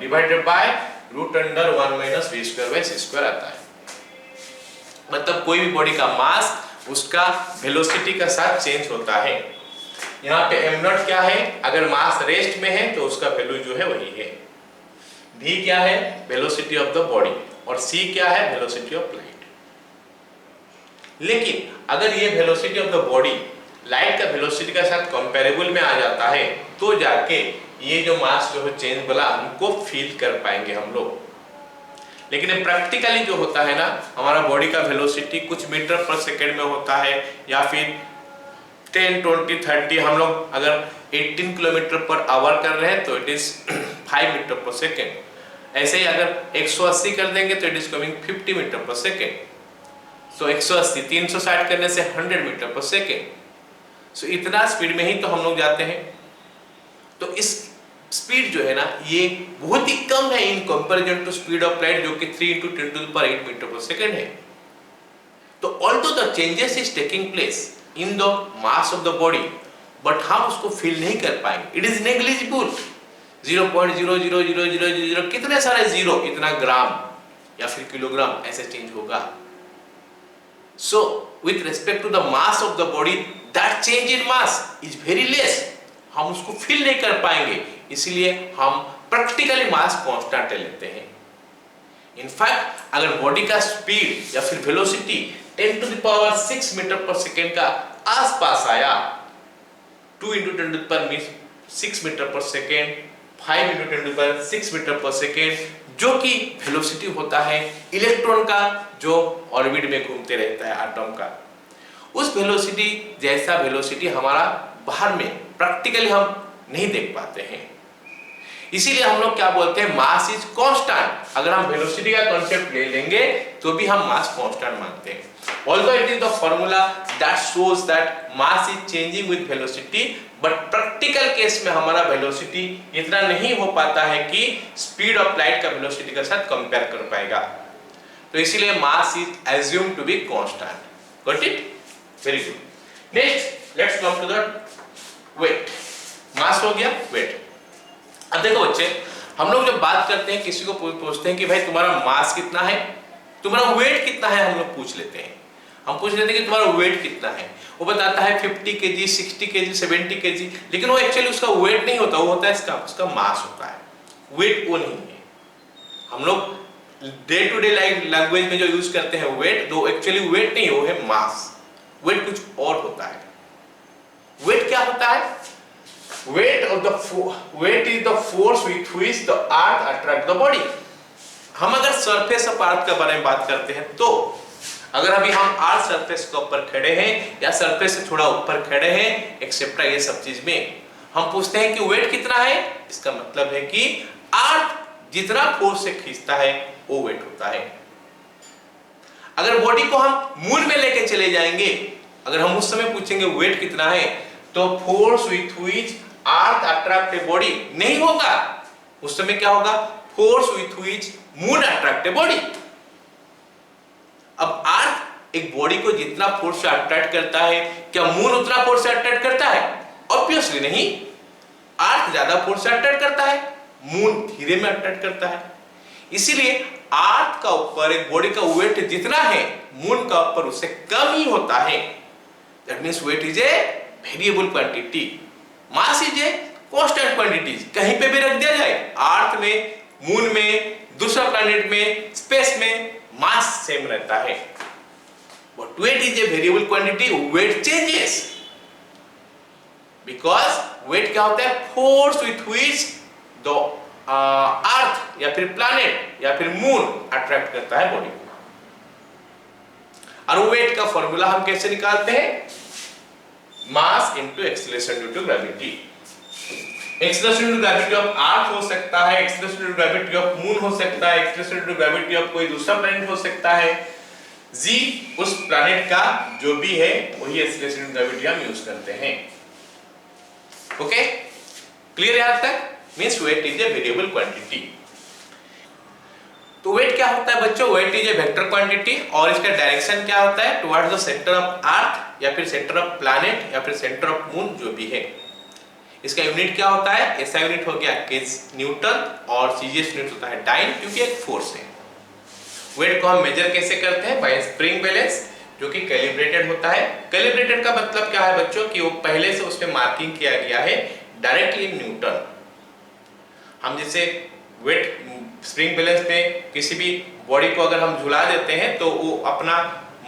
divided by root under 1 minus v square by c square आता है. मतलब कोई भी बॉडी का मास उसका वेलोसिटी के साथ चेंज होता है. यहाँ पे m0 क्या है? अगर मास रेस्ट में है तो उसका वैल्यू जो है वही है. v क्या है? Velocity of the body. और c क्या है? Velocity of light. लेकिन अगर ये velocity of the body light का वेलोसिटी के साथ कंपैरेबल में आ जाता है तो जाके ये जो मास जो है चेंज वाला हमको फील कर पाएंगे हम लोग. लेकिन प्रैक्टिकली जो होता है ना, हमारा बॉडी का वेलोसिटी कुछ मीटर पर सेकेंड में होता है या फिर 10, 20, 30. हम लोग अगर 18 किलोमीटर पर आवर कर रहे हैं तो it is 5 metre per second. ऐसे ही अगर 180 कर देंगे तो it is coming 50 metre per second. सो 180 360 करने से 100 मीटर पर सेकेंड. सो इतना स्पीड में ही तो हम लोग जाते हैं. तो इस स्पीड जो है ना ये बहुत ही कम है in comparison to speed of light जो कि 3 × 10⁸ मीटर पर सेकेंड है. तो although the changes is taking place in the mass of the body, but हम उसको फील नहीं कर पाएंगे. It is negligible. 0.00000 कितने सारे जीरो, इतना ग्राम या फिर किलोग्राम ऐसे चेंज होगा. So with respect to the mass of the body that change in mass is very less. हम उसको फील नहीं कर पाएंगे, इसलिए हम प्रैक्टिकली मास कांस्टेंट लेते हैं. इनफैक्ट अगर बॉडी का स्पीड या फिर वेलोसिटी 10⁶ मीटर पर सेकेंड का आसपास आया, 2 × 10⁶ metre per second, 5 × 10⁶ metre per second, जो कि वेलोसिटी होता है इलेक्ट्रॉन का जो ऑर्बिट में घूमते रहता है एटम का. उस वेलोसिटी जैसा वेलोसिटी हमारा बाहर में प्रैक्टिकली हम नहीं देख पाते हैं. इसीलिए हम लोग क्या बोलते हैं? Mass is constant. अगर हम वेलोसिटी का कांसेप्ट ले लेंगे तो भी हम मास कांस्टेंट मानते हैं. Although it is the formula that shows that mass is changing with velocity, but practical case में हमारा velocity इतना नहीं हो पाता है कि speed of light का velocity के साथ compare कर पाएगा. तो इसीलिए mass is assumed to be constant. Got it? Very good. Next, let's come to the weight. Mass हो गया, weight. अब देखो बच्चे, हम लोग जब बात करते हैं किसी को पूछते हैं कि भाई तुम्हारा मास कितना है, तुम्हारा वेट कितना है, हम लोग पूछ लेते हैं. हम पूछ लेते हैं कि तुम्हारा वेट कितना है. वो बताता है 50 केजी, 60 केजी, 70 केजी, लेकिन वो एक्चुअली उसका वेट नहीं होता, वो होता है उसका मास होता है. वेट वो नहीं है. हम लोग डे टू डे लैंग्वेज में जो यूज करते हैं वेट, तो एक्चुअली वेट नहीं, वो है मास. वेट कुछ और होता है. वेट क्या होता है? weight is the force with which the earth attract the body. हम अगर सरफेस ऑफ अर्थ के बारे में बात करते हैं तो अगर अभी हम अर्थ सरफेस के ऊपर खड़े हैं या सरफेस से थोड़ा ऊपर खड़े हैं एक्सेप्ट ये सब चीज में, हम पूछते हैं कि वेट कितना है, इसका मतलब है कि अर्थ जितना फोर्स से खींचता है वो वेट होता है. अगर बॉडी को हम मून में लेके चले जाएंगे, अगर हम उस समय पूछेंगे वेट कितना है, तो force with which earth attract a body नहीं होगा. उस समय क्या होगा? Force with which moon attract a body. अब अर्थ एक बॉडी को जितना फोर्स से अट्रैक्ट करता है, क्या मून उतना फोर्स से अट्रैक्ट करता है? ऑब्वियसली नहीं. अर्थ ज्यादा फोर्स से अट्रैक्ट करता है, मून धीरे में अट्रैक्ट करता है। इसीलिए अर्थ का ऊपर एक बॉडी का वेट जितना है मून का ऊपर उससे कम ही होता है। That means weight is a variable quantity, mass is a constant quantity. कहीं पे भी रख दिया जाए, अर्थ में, मून में, दूसरा प्लैनेट में, स्पेस में, मास सेम रहता है। But weight is a variable quantity, weight changes because weight क्या होता है? Force with which the earth या फिर प्लैनेट या फिर मून अट्रैक्ट करता है बॉडी को। और वेट का फॉर्मूला हम कैसे निकालते हैं? Mass into acceleration due to gravity. Acceleration due to gravity of earth हो सकता है, acceleration due to gravity of moon हो सकता है, acceleration due to gravity of कोई दूसरा प्लैनेट हो सकता है। जी उस प्लैनेट का जो भी है वही एक्सीलरेशन ड्यू टू ग्रेविटी हम यूज करते हैं। ओके, क्लियर यहां तक? Means weight is a variable quantity. तो वेट क्या होता है बच्चों? Weight is a vector quantity और इसका डायरेक्शन क्या होता है? Towards the centre of earth या फिर सेंटर ऑफ प्लैनेट या फिर सेंटर ऑफ मून, जो भी है। इसका यूनिट क्या होता है? ऐसा यूनिट हो गया न्यूटन और सीजीएस यूनिट होता है डाइन, क्योंकि एक फोर्स है। वेट को हम मेजर कैसे करते हैं? बाय स्प्रिंग बैलेंस, जो कि कैलिब्रेटेड होता है। कैलिब्रेटेड का मतलब क्या है बच्चों? कि वो पहले से उसमें मार्किंग किया गया है डायरेक्टली इन न्यूटन। हम जैसे वेट स्प्रिंग बैलेंस में किसी भी बॉडी को अगर हम झुला देते हैं तो वो अपना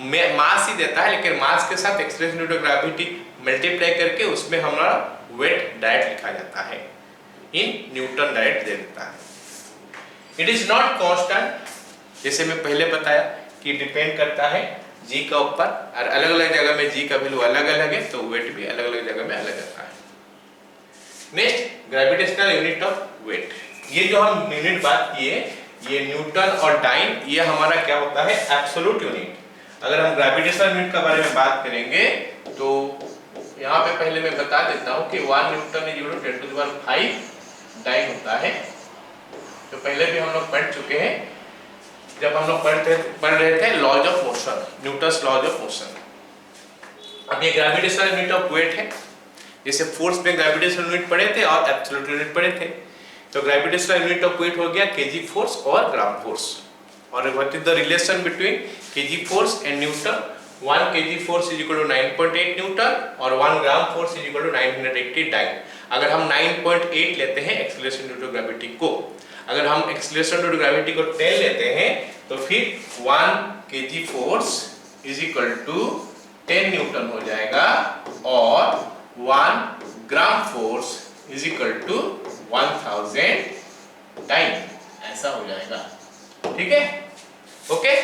मास ही देता है, लेकिन मास के साथ acceleration due to gravity multiply करके उसमें हमारा वेट डायरेक्ट लिखा जाता है, इन न्यूटन डायरेक्ट दे देता है। इट इज नॉट कांस्टेंट, जैसे मैं पहले बताया कि डिपेंड करता है जी का ऊपर, और अलग अलग जगह में जी का वैल्यू अलग अलग है, तो वेट भी अलग अलग जगह में अलग आता है। Next, gravitational unit of weight. ये जो हम यूनिट बात किए, ये न्यूटन और डाइन, ये हमारा क्या होता है? Absolute unit. अगर हम ग्रेविटेशनल यूनिट के बारे में बात करेंगे तो यहाँ पे पहले मैं बता देता हूँ कि 1 newton is equal to 10 to the power 5 dyne होता है। तो पहले भी हम लोग पढ़ चुके हैं जब हम लोग पढ़ रहे थे laws of motion, Newton's laws of motion. अब ये ग्रेविटेशनल यूनिट ऑफ वेट है। जैसे फोर्स में ग्रेविटेशनल यूनिट पढ़े थे और एब्सोल्यूट यूनिट पढ़े थे, तो ग्रेविटेशनल यूनिट ऑफ वेट हो गया केजी फोर्स और ग्राम फोर्स। और what is the relation between kg force and newton? 1 kg force is equal to 9.8 newton और 1 gram force is equal to 980 dyne. अगर हम 9.8 लेते हैं एक्सीलरेशन ड्यू टू ग्रेविटी को, अगर हम एक्सीलरेशन ड्यू टू ग्रेविटी को 10 लेते हैं, तो फिर 1 kg force is equal to 10 newton हो जाएगा और 1 gram force is equal to 1000 dyne, ऐसा हो जाएगा। ठीक है, ओके,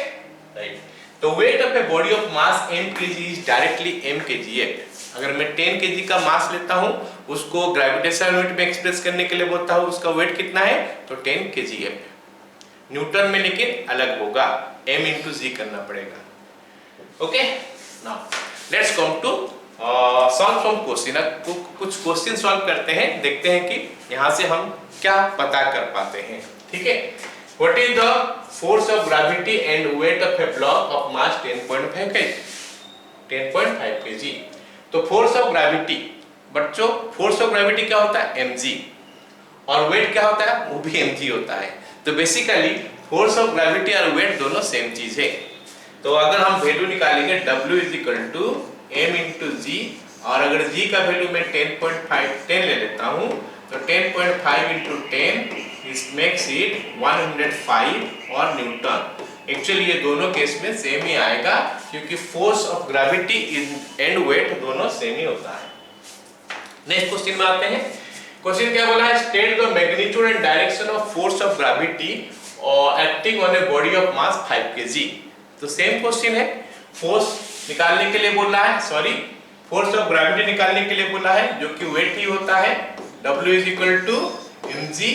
राइट। तो weight of a body of mass m kg is directly m kgf। अगर मैं 10 kg का मास लेता हूं, उसको ग्रेविटेशनल यूनिट में एक्सप्रेस करने के लिए बोलता हूं उसका वेट कितना है, तो 10 kgf। न्यूटन में लेकिन अलग होगा, m into g करना पड़ेगा। Okay, now let's come to solve some question. कुछ क्वेश्चन सॉल्व करते हैं, देखते हैं कि यहाँ से हम क्या पता कर पाते हैं। ठीक है, what is the force of gravity and wait of A block of mass 10.5 kg? 10.5 kg। तो फोर्स ऑफ ग्रेविटी बच्चों, फोर्स ऑफ ग्रेविटी क्या होता है? mg। और वेट क्या होता है? वो भी mg होता है। तो बेसिकली फोर्स ऑफ ग्रेविटी और वेट दोनों सेम चीज है। तो अगर हम वैल्यू निकालेंगे W is equal to m into g, और अगर g का वैल्यू मैं 10 ले लेता हूँ, तो 10.5 इंटू 10 इस मेक्स इट 105 और न्यूटन। एक्चुअली ये दोनों केस में सेम ही आएगा, क्योंकि force of gravity and weight दोनों सेम ही होता है। नेक्स्ट क्वेश्चन में आते हैं। क्वेश्चन क्या बोला है? State the magnitude and direction of force of gravity acting on a body of mass 5 kg। तो सेम क्वेश्चन है, फोर्स निकालने के लिए बोला है, सॉरी फोर्स ऑफ ग्रेविटी निकालने के लिए बोला है, जो कि वेट ही होता है। W is equal to mg,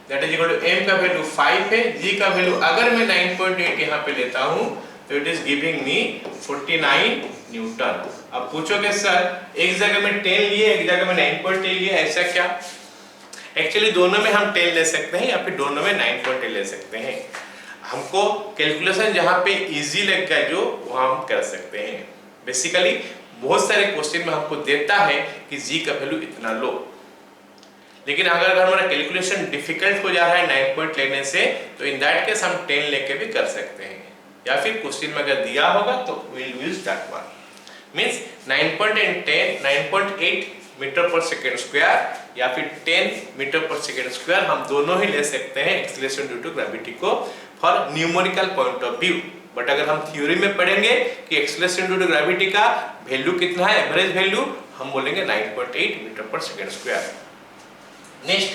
that is equal to m का वैल्यू 5 है, g का वैल्यू अगर मैं 9.8 यहाँ पे लेता हूँ तो it is giving me 49 Newton. अब पूछोगे सर एक जगह में 10 लिए, एक जगह में 9.8 लिए, ऐसा क्या? एक्चुअली दोनों में हम 10 ले सकते हैं या फिर दोनों में 9.8 ले सकते हैं। हमको कैलकुलेशन जहाँ पे इजी लग गया जो वहाँ हम कर सकते हैं। बेसिकली बहुत सारे क्वेश्चन में हमको देता है कि जी का वैल्यू इतना लो, लेकिन अगर हमारा कैलकुलेशन डिफिकल्ट हो जा रहा है 9 पॉइंट लेने से, तो इन दैट केस हम 10 लेके भी कर सकते हैं, या फिर क्वेश्चन में अगर दिया होगा तो we'll use that one. Means 9 point and 10, 9.8 metre per second square या फिर 10 मीटर पर सेकेंड स्क्वायर, हम दोनों ही ले सकते हैं एक्सीलरेशन ड्यू टू ग्रेविटी को for numerical point of view. But अगर हम थ्योरी में पढ़ेंगे कि एक्सीलरेशन ड्यू टू ग्रेविटी का वैल्यू कितना है, एवरेज वैल्यू, हम बोलेंगे 9.8 metre per second square. Next,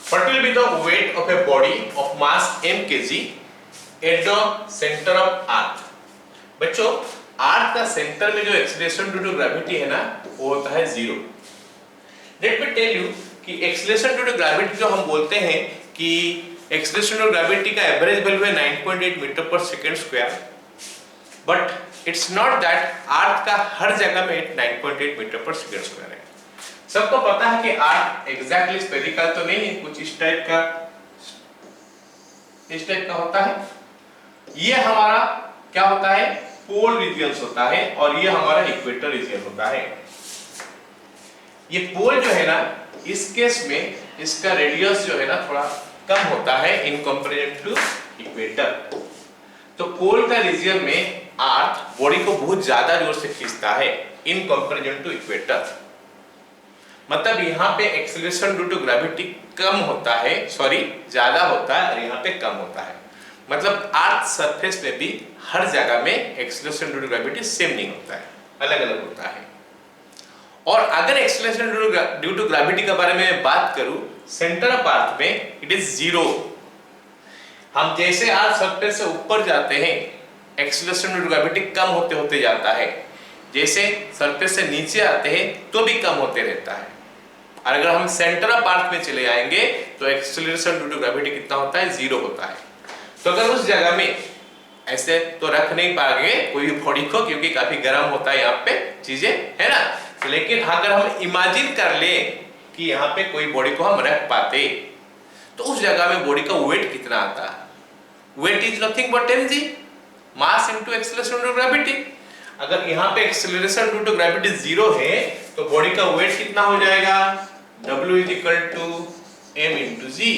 what will be the weight of a body of mass m kg at the center of earth? बच्चों, अर्थ का सेंटर में जो एक्सीलरेशन ड्यू टू ग्रेविटी है ना, वो होता है 0। लेट मी टेल यू कि एक्सीलरेशन ड्यू टू ग्रेविटी जो हम बोलते हैं कि एक्सीलरेशन ड्यू टू ग्रेविटी का एवरेज वैल्यू है 9.8 metre per second square, but it's not that earth का हर जगह में 9.8 मीटर पर सेकेंड स्क्वायर है। सबको पता है कि अर्थ एग्जैक्टली स्फेरिकल तो नहीं है, कुछ इस टाइप का होता है। ये हमारा क्या होता है, पोल रीजन होता है, और ये हमारा इक्वेटर रीजन होता है। ये पोल जो है ना, इस केस में इसका रेडियस जो है ना थोड़ा कम होता है इन कंपैरिजन टू इक्वेटर। तो पोल का रीजन में अर्थ बॉडी को बहुत ज्यादा जोर से खींचता है इन कंपैरिजन टू इक्वेटर। मतलब यहाँ पे एक्सीलरेशन ड्यू टू ग्रेविटी कम होता है, सॉरी ज्यादा होता है, और यहाँ पे कम होता है। मतलब अर्थ सरफेस पे भी हर जगह में acceleration due to gravity same नहीं होता है, अलग अलग होता है। और अगर एक्सीलरेशन ड्यू टू ग्रेविटी के बारे में बात करूं, सेंटर ऑफ अर्थ में इट इज 0। हम जैसे अर्थ सरफेस से ऊपर जाते हैं, एक्सीलरेशन ड्यू टू ग्रेविटी कम होते होते जाता है, जैसे सरफेस से नीचे आते हैं तो भी कम होते रहता है। और अगर हम सेंटर ऑफ अर्थ में चले आएंगे तो एक्सीलरेशन ड्यू टू ग्रेविटी कितना होता है, 0 होता है। तो अगर उस जगह में ऐसे तो रख नहीं पाएंगे कोई भी बॉडी को, क्योंकि काफी गर्म होता है यहाँ पे चीजें, है ना। लेकिन अगर हम इमेजिन कर ले कि यहाँ पे कोई बॉडी को हम रख पाते, तो उस जगह में बॉडी का वेट कितना आता है। Weight is nothing but mg, mass into acceleration due to gravity. अगर यहाँ पे एक्सीलरेशन ड्यू टू ग्रेविटी 0 है, तो बॉडी का वेट कितना हो जाएगा, W is equal to m into g.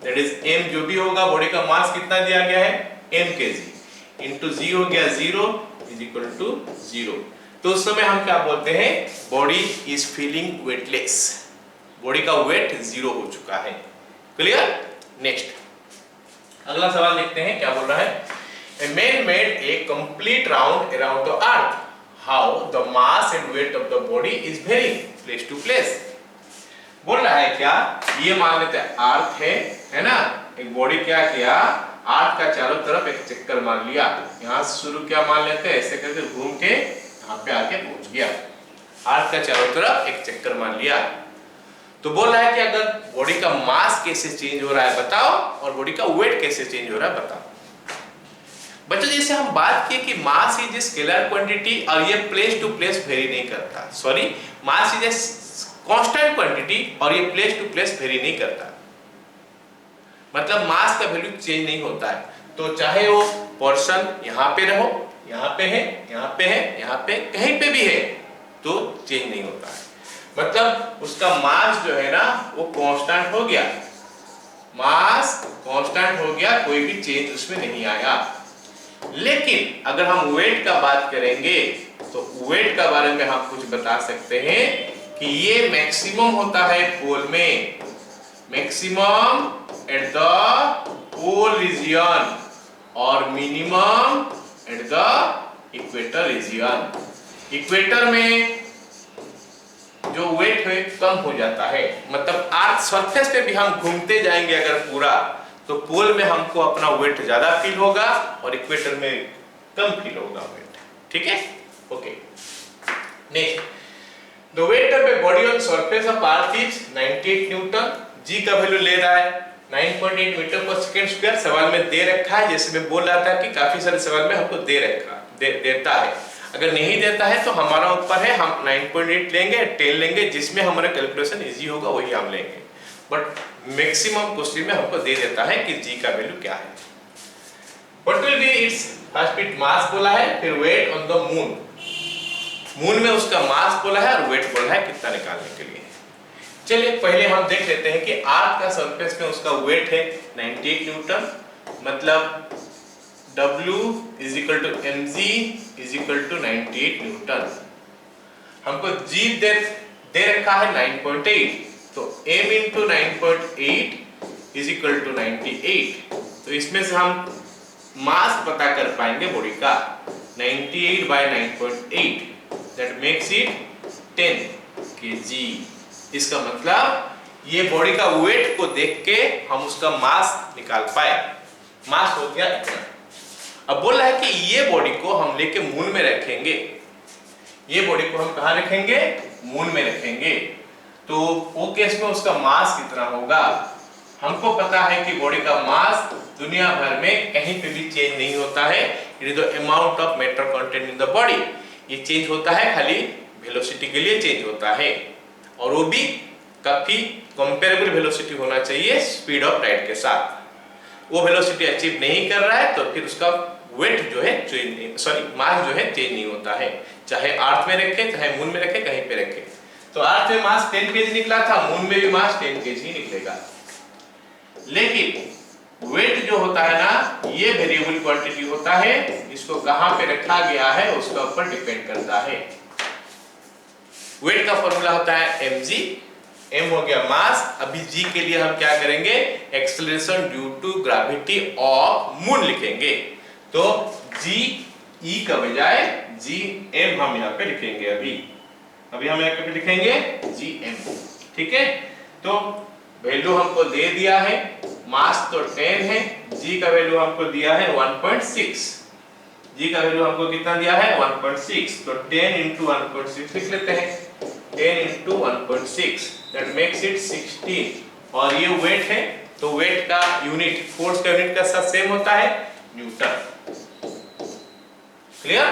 That is m जो भी होगा, बॉडी का मास कितना दिया गया है, m kg इंटू जी हो गया 0 इज इक्वल टू 0। तो उस समय हम क्या बोलते हैं, body is feeling weightless, body का वेट 0 हो चुका है। क्लियर। नेक्स्ट, अगला सवाल देखते हैं क्या बोल रहा है। A man made a complete round around the earth. How the mass and weight of the body is varying place to place. बोल रहा है क्या, ये मान लेते हैं अर्थ है ना, एक बॉडी क्या किया, अर्थ का चारों तरफ एक चक्कर मार लिया। यहाँ से शुरू क्या मान लेते हैं, ऐसे करके घूम के यहाँ पे आके पहुंच गया। अर्थ का चारों तरफ एक चक्कर मार लिया। तो बोल रहा है कि अगर बॉडी का मास कैसे चेंज हो रहा है बताओ, और बॉडी का वेट कैसे चेंज हो रहा है बताओ। बच्चों, जैसे हम बात किए कि मास इज ए स्केलर क्वांटिटी, और ये प्लेस टू प्लेस वेरी नहीं करता। Sorry, mass is a constant quantity और ये प्लेस टू प्लेस वेरी नहीं करता। मतलब मास का वैल्यू चेंज नहीं होता है। तो चाहे वो पर्सन यहाँ पे रहो, यहाँ पे है, यहाँ पे है, यहाँ पे कहीं पे भी है, तो चेंज नहीं होता है। मतलब उसका मास जो है ना वो कांस्टेंट हो गया, मास कांस्टेंट हो गया, कोई भी चेंज उसमें नहीं आया। लेकिन अगर हम वेट का बात करेंगे, तो वेट का बारे में हम कुछ बता सकते हैं कि ये मैक्सिमम होता है पोल में, maximum at the pole region और minimum at the equator region. Equator में जो वेट है कम हो जाता है। मतलब अर्थ सरफेस पे भी हम घूमते जाएंगे अगर पूरा, तो पोल में हमको अपना वेट ज्यादा फील होगा और इक्वेटर में कम फील होगा वेट। ठीक है, okay. Next, the weight of a body on surface of earth is 98 newton. G का वैल्यू ले रहा है 9.8 मीटर पर सेकंड स्क्वायर। सवाल में दे रखा है, जैसे मैं बोल रहा था कि काफी सारे सवाल में हमको देता है। अगर नहीं देता है तो हमारा ऊपर है, हम 9.8 लेंगे, 10 लेंगे, जिसमें हमारा कैलकुलेशन इजी होगा वही हम लेंगे। बट मैक्सिमम क्वेश्चन में हमको दे देता है कि जी का वैल्यू क्या है। What will be its first it mass बोला है, फिर weight on the moon. Moon में उसका मास बोला है और वेट बोला है कितना निकालने के लिए। चलिए पहले हम देख लेते हैं कि अर्थ का सरफेस में उसका वेट है 98 न्यूटन, मतलब W = mg = 98 न्यूटन। हमको G दे रखा है 9.8, तो m × 9.8 = 98। तो इसमें से हम मास पता कर पाएंगे बॉडी का 98/9.8, दैट मेक्स इट 10 kg। इसका मतलब ये बॉडी का वेट को देख के हम उसका मास निकाल पाए। मास हो गया इतना। अब बोल रहा है कि ये बॉडी को हम लेके मून में रखेंगे। ये बॉडी को हम कहां रखेंगे? मून में रखेंगे। तो वो केस में उसका मास कितना होगा? हमको पता है कि बॉडी का मास दुनिया भर में कहीं पे भी चेंज नहीं होता है। It is the amount of matter content in the body. ये चेंज होता है खाली वेलोसिटी के लिए चेंज होता है, और वो भी काफी कंपेरेबल वेलोसिटी होना चाहिए स्पीड ऑफ लाइट के साथ। वो वेलोसिटी अचीव नहीं कर रहा है तो फिर उसका वेट जो है मास जो है चेंज नहीं होता है, चाहे अर्थ में रखे चाहे मून में रखे, कहीं पे रखे। तो अर्थ में मास 10 kg निकला था, मून में भी मास 10 kg ही निकलेगा। लेकिन वेट जो होता है ना, ये वेरिएबल क्वांटिटी होता है, इसको कहां पे रखा गया है उसके ऊपर डिपेंड करता है। वेट का फॉर्मूला होता है mg, m हो गया मास। अभी g के लिए हम क्या करेंगे? Acceleration due to gravity of moon लिखेंगे। तो g e का बजाय g m हम यहाँ पे लिखेंगे। अभी हम यहाँ पे लिखेंगे g m, ठीक है। तो वैल्यू हमको दे दिया है, मास तो 10 है, g का वैल्यू हमको दिया है 1.6। g का वैल्यू हमको कितना दिया है? 1.6। तो 10 × 1.6 लिख लेते हैं। 10 × 1.6 दैट मेक्स इट 16। और ये वेट है, तो वेट का यूनिट, फोर्स का यूनिट का साथ सेम होता है न्यूटन। क्लियर?